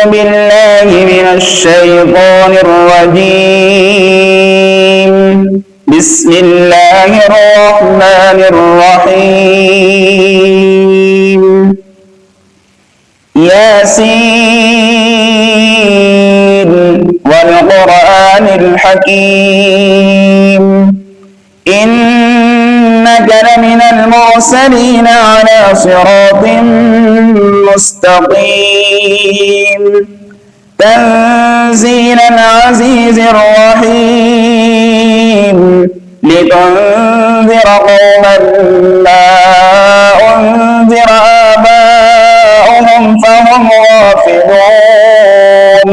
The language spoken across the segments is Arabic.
بالله من الشيطان الرجيم. بسم الله الرحمن الرحيم. ياسين والقرآن الحكيم إنك لمن المرسلين على صراط مستقيم تنزيل العزيز الرحيم لتنذر قوما ما أنذر آباؤهم فهم غافلون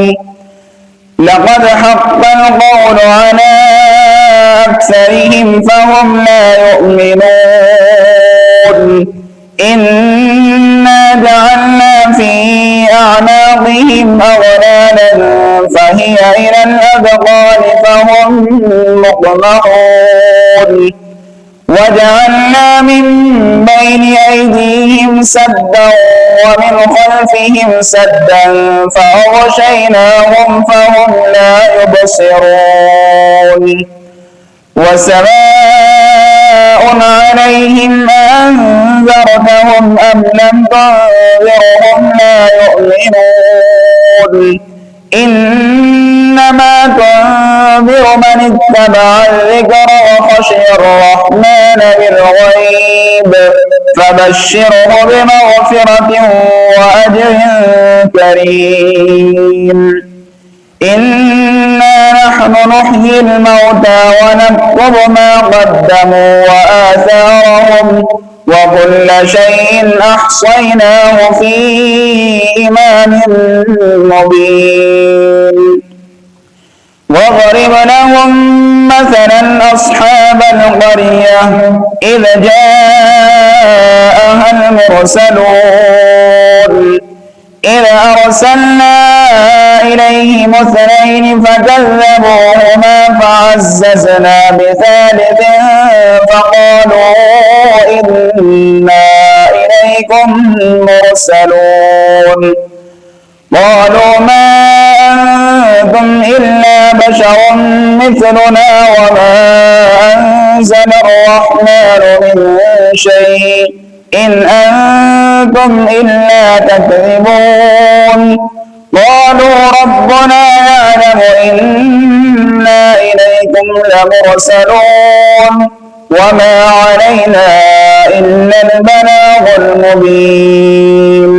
لقد حق القول على أكثرهم فهم لا يؤمنون إنا جعلنا في أعناقهم أغلالا فهي إلى الأذقان فهم مقمحون وجعلنا من بين أيديهم سدا ومن خلفهم سدا فأغشيناهم فهم لا يبصرون وسواء عليهم أنذرتهم أم لم تنذرهم لا يؤمنون إنما تنذر من اتبع الذكر وخشي الرحمن بالغيب فبشره بمغفرة وأجر كريم. إنا نحن نحيي الموتى ونكتب ما قدموا وآثارهم وكل شيء أحصيناه في إمام مبين. واضرب لهم مثلا أصحاب القرية إذ جاءها المرسلون إذ أرسلنا إليهم اثنين فكذبوهما فعززنا بثالث فقالوا إنا إليكم مرسلون قالوا ما أنتم إلا بشر مثلنا وما أنزل الرحمن من شيء إن أنتم إلا تكذبون قالوا ربنا يعلم إنا إليكم لمرسلون وما علينا إلا البلاغ المبين.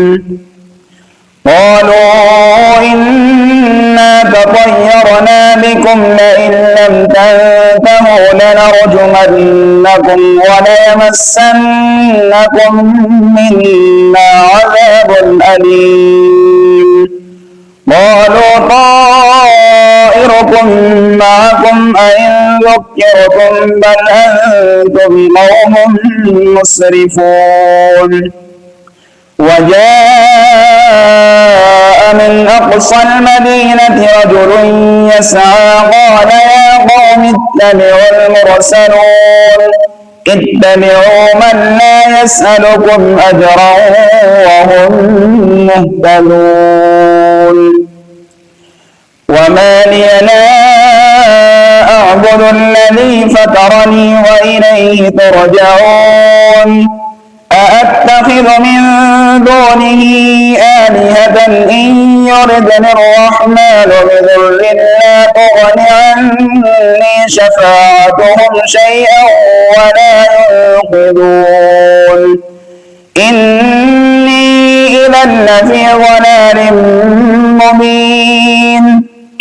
قالوا إنا تطيرنا بكم لئن لم تنتهوا لنرجمنكم وليمسنكم منا عذاب أليم. قالوا طائركم معكم أئن ذكرتم بل أنتم قوم مسرفون. وجاء من أقصى المدينة رجل يسعى قال يا قوم اتبعوا المرسلون اتبعوا من لا يسألكم أجرا وهم مهتدون. وما لي لا أعبد الذي فطرني وإليه ترجعون أأتخذ من دونه آلهة إن يردني الرحمن بضر لا تغن عني شفاعتهم شيئا ولا ينقذون إني إذا لفي ضلال مبين.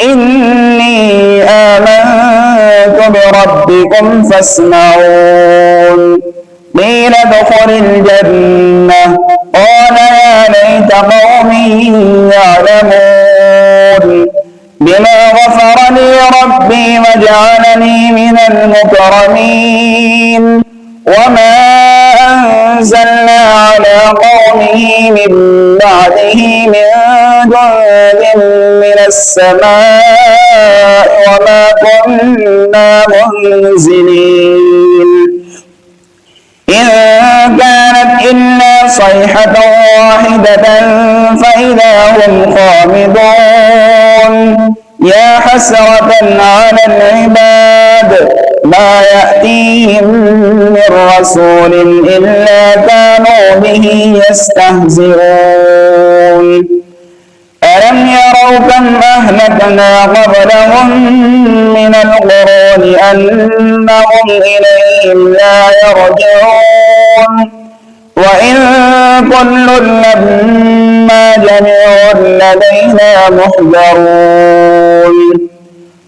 إني آمنت بربكم فاسمعون. قيل ادخل الجنة قال يا ليت قومي يعلمون بما غفر لي ربي وجعلني من المكرمين. وما أنزلنا على قومه من بعده من جند من السماء وما كنا منزلين إن كانت إلا صيحة واحدة فإذا هم خامدون يا حسرة على العباد ما يأتيهم من رسول إلا كانوا به يستهزئون ألم يروا كم أهلكنا قبلهم من القرون أنهم إليهم لا يرجعون وإن كل لما جميع لدينا محضرون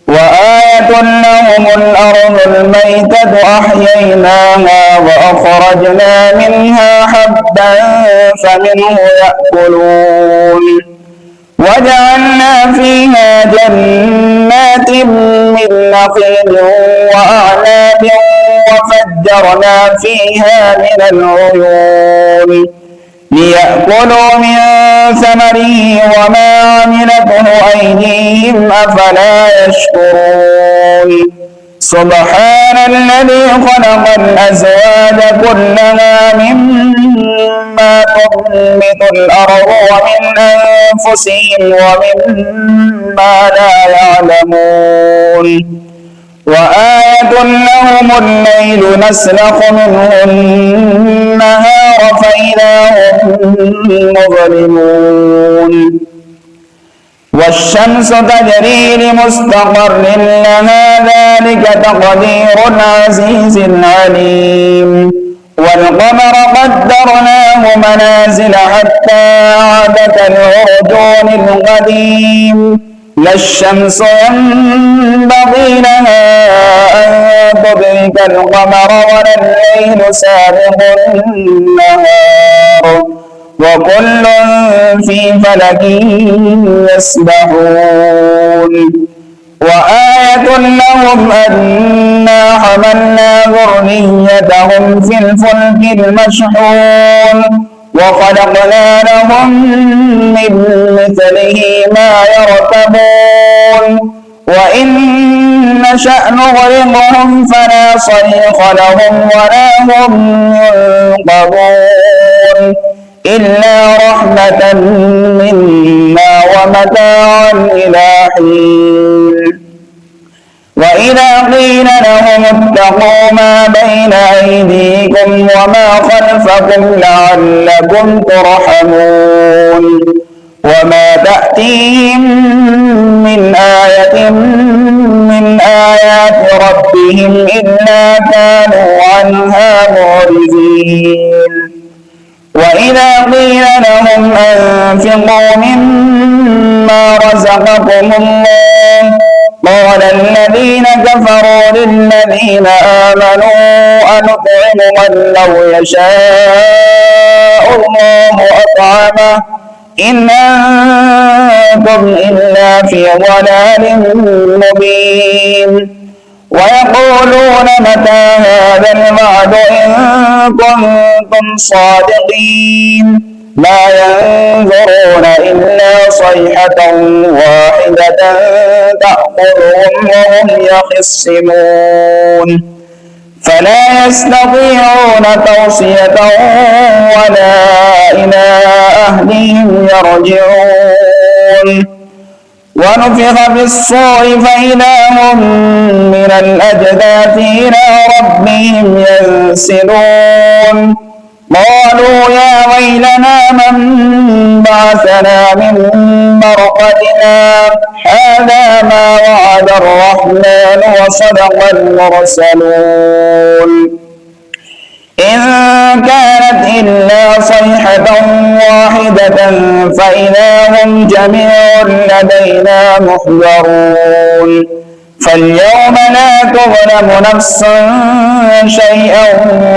وآية لهم الأرض الميتة أحييناها وأخرجنا منها حبا فمنه يأكلون وجعلنا فيها جنات من نخيل وأعناب وفجرنا فيها من العيون ليأكلوا من ثمره وما عملته أيديهم أفلا يشكرون سبحان الذي خلق الأزواج كلها مما تنبت الأرض ومن أنفسهم ومما لا يعلمون وآية لهم الليل نسلخ منه النهار فإذا هم مظلمون والشمس تجري لمستقر لها ذلك تقدير العزيز العليم والقمر قدرناه منازل حتى عاد كالعرجون القديم لا الشمس ينبغي لها أن تدرك القمر ولا الليل سابق النهار وكل في فلك يسبحون وآية لهم أنا حملنا ذريتهم في الفلك المشحون وخلقنا لهم من مثله ما يركبون وإن نشأ نغرقهم فلا صريخ لهم ولا هم ينقذون إلا رحمة منا ومتاعا إلى حين وإذا قيل لهم اتقوا ما بين أيديكم وما خلفكم لعلكم ترحمون وما تأتيهم من آية من آيات ربهم إلا كانوا عنها معرضين وإذا قيل لهم أنفقوا مما رزقكم الله قال الذين كفروا للذين آمنوا أنطعم من لو يشاء الله أطعمه إن أنتم إلا في ضلال مبين ويقولون متى هذا الوعد إن كنتم صادقين لا ينظرون إلا صيحة واحدة تأخذهم وهم يخصمون فلا يستطيعون توصية ولا إلى أهلهم يرجعون ونفخ في الصور فإذا هم من الأجداث إلى ربهم ينسلون قالوا يا ويلنا من بعثنا من مرقدنا هذا ما وعد الرحمن وصدق المرسلون إن كانت إلا صيحة واحدة فإذا هم جميع لدينا محضرون فاليوم لا تظلم نفس شيئا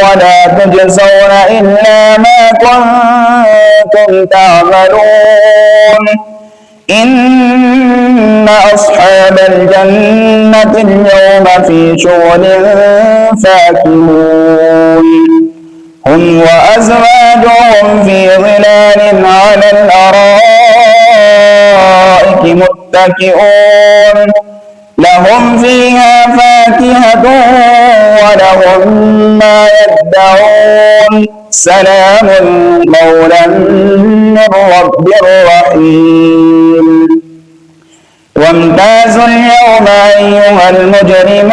ولا تجزون إلا ما كنتم تعملون إن أصحاب الجنة اليوم في شغل فاكهون هم وأزواجهم في ظلال على الأرائك متكئون لهم فيها فاكهة ولهم ما يدعون سلام قولا من رب رحيم. وامتازوا اليوم أيها المجرمون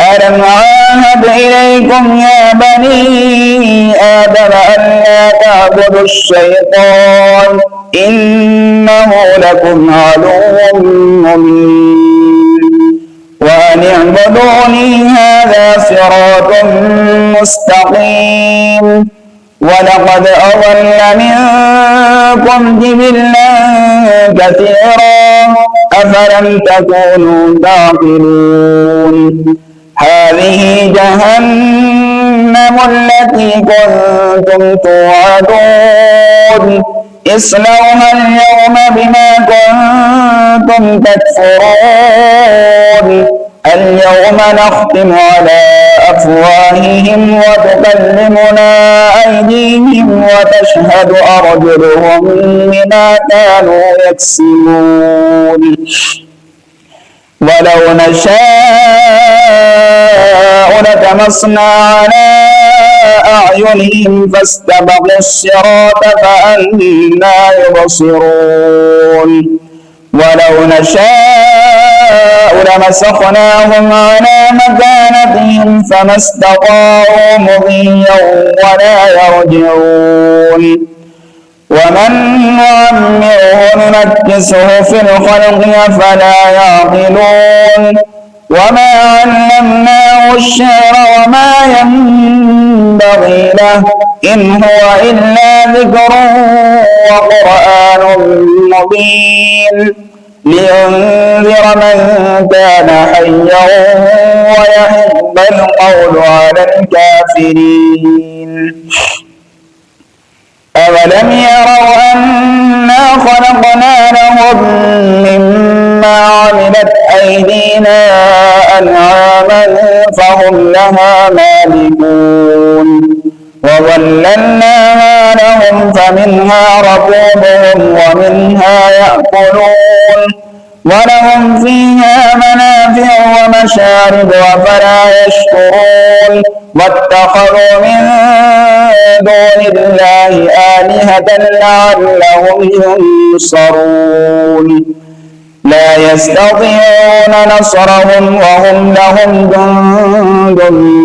ألم عاهد إليكم يا بني آدم ألا تعبدوا الشيطان إنه لكم عدو مبين وأن اعبدوني هذا صراط مستقيم. ولقد أضل منكم جبلا كثيرا أفلم تكونوا تعقلون. هذه جهنم التي كنتم توعدون اصلوها اليوم بما كنتم تكفرون. اليوم نختم على أفواههم وتكلمنا أيديهم وتشهد أرجلهم بما كانوا يكسبون. ولو نشاء لطمسنا على أعينهم فاستبقوا الصراط فأنى يبصرون. ولو نشاء لمسخناهم على مكانتهم فما استطاعوا مضيا ولا يرجعون. ومن نعمره ننكسه في الخلق أفلا يعقلون. وما علمناه الشعر وما ينبغي له إن هو إلا ذكر وقرآن مبين لينذر من كان حيا ويحق القول على الكافرين. أولم يروا أنا خلقنا لهم مما عملت أيدينا أنعاما فهم لها مالكون وظللناها لهم فمنها ركوبهم ومنها يأكلون ولهم فيها منافع ومشارب أفلا يشكرون. واتخذوا من دون الله آلهة لعلهم ينصرون. لا يستطيعون نصرهم وهم لهم جند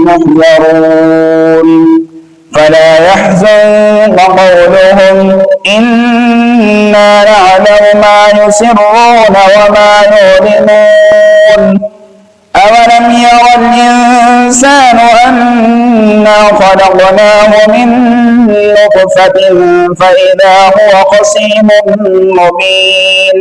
محضرون. فلا يحزنك قولهم إنا نعلم ما يسرون وما يعلنون. أولم ير الإنسان أنا خلقناه من نطفة فإذا هو خصيم مبين.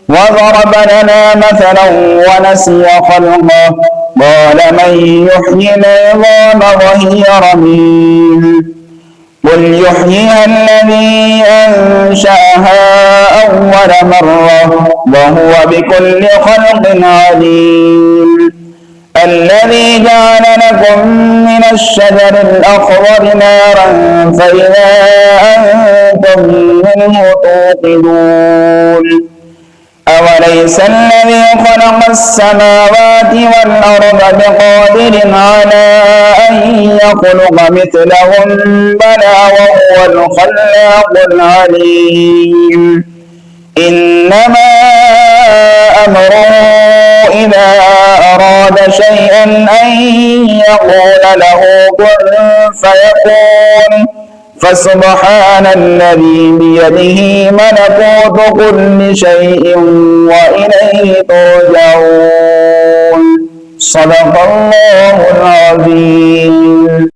وضرب لنا مثلا ونسي خلقه قال من يحيي العظام وهي رميم. قل يحييها الذي أنشأها أول مرة وهو بكل خلق عليم. الذي جعل لكم من الشجر الأخضر نارا فإذا أنتم منه توقدون. أوليس الذي خلق السماوات والأرض بقادر على أن يخلق مثلهم بلى وهو الخلاق العليم. إنما أمره إذا أراد شيئا أن يقول له كن فيكون. فسبحان الذي بيده ملكوت كل شيء وإليه ترجعون. صدق الله العظيم.